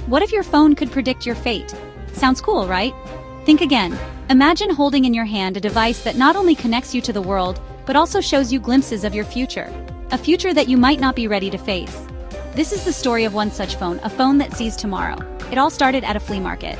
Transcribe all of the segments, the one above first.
What if your phone could predict your fate? Sounds cool, right? Think again. Imagine holding in your hand a device that not only connects you to the world, but also shows you glimpses of your future. A future that you might not be ready to face. This is the story of one such phone, a phone that sees tomorrow. It all started at a flea market.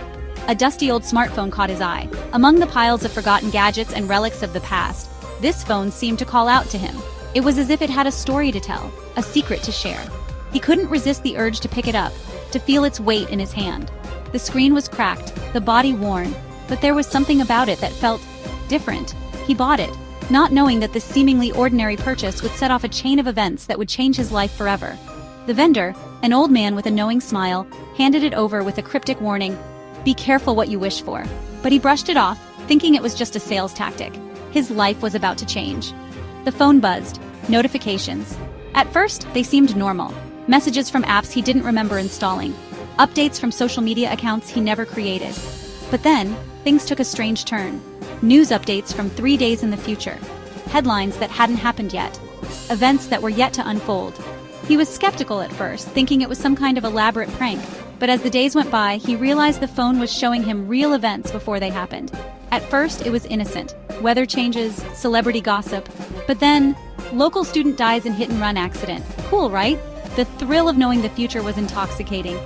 A dusty old smartphone caught his eye. Among the piles of forgotten gadgets and relics of the past, this phone seemed to call out to him. It was as if it had a story to tell, a secret to share. He couldn't resist the urge to pick it up, to feel its weight in his hand. The screen was cracked, the body worn, but there was something about it that felt different. He bought it, not knowing that this seemingly ordinary purchase would set off a chain of events that would change his life forever. The vendor, an old man with a knowing smile, handed it over with a cryptic warning, "Be careful what you wish for." But he brushed it off, thinking it was just a sales tactic. His life was about to change. The phone buzzed. Notifications. At first, they seemed normal. Messages from apps he didn't remember installing. Updates from social media accounts he never created. But then, things took a strange turn. News updates from 3 days in the future. Headlines that hadn't happened yet. Events that were yet to unfold. He was skeptical at first, thinking it was some kind of elaborate prank. But as the days went by, he realized the phone was showing him real events before they happened. At first, it was innocent. Weather changes, celebrity gossip. But then, local student dies in hit-and-run accident. Cool, right? The thrill of knowing the future was intoxicating.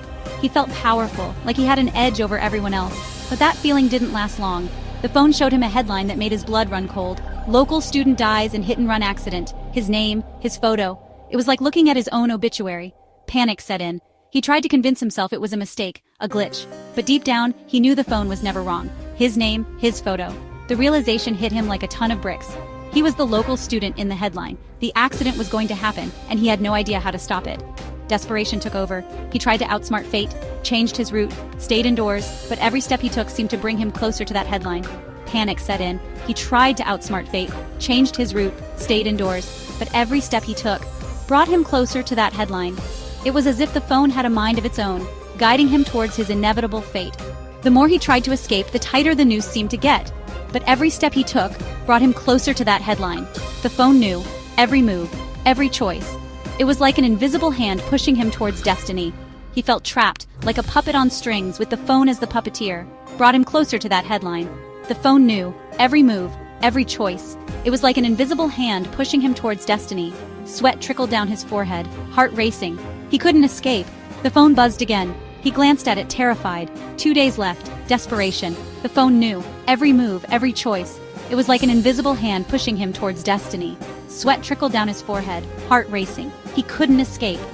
He felt powerful, like he had an edge over everyone else. But that feeling didn't last long. The phone showed him a headline that made his blood run cold. Local student dies in hit-and-run accident. His name, his photo. It was like looking at his own obituary. Panic set in. He tried to convince himself it was a mistake, a glitch. But deep down, he knew the phone was never wrong. His name, his photo. The realization hit him like a ton of bricks. He was the local student in the headline. The accident was going to happen, and he had no idea how to stop it. Desperation took over. He tried to outsmart fate, changed his route, stayed indoors, but every step he took seemed to bring him closer to that headline. Panic set in. He tried to outsmart fate, changed his route, stayed indoors, but every step he took brought him closer to that headline. It was as if the phone had a mind of its own, guiding him towards his inevitable fate. The more he tried to escape, the tighter the noose seemed to get. But every step he took brought him closer to that headline. The phone knew, every move, every choice. It was like an invisible hand pushing him towards destiny. He felt trapped, like a puppet on strings with the phone as the puppeteer, brought him closer to that headline. The phone knew, every move, every choice. It was like an invisible hand pushing him towards destiny. Sweat trickled down his forehead, heart racing. He couldn't escape. The phone buzzed again. He glanced at it, terrified. 2 days left. Desperation. The phone knew. Every move, every choice. It was like an invisible hand pushing him towards destiny. Sweat trickled down his forehead, heart racing. He couldn't escape.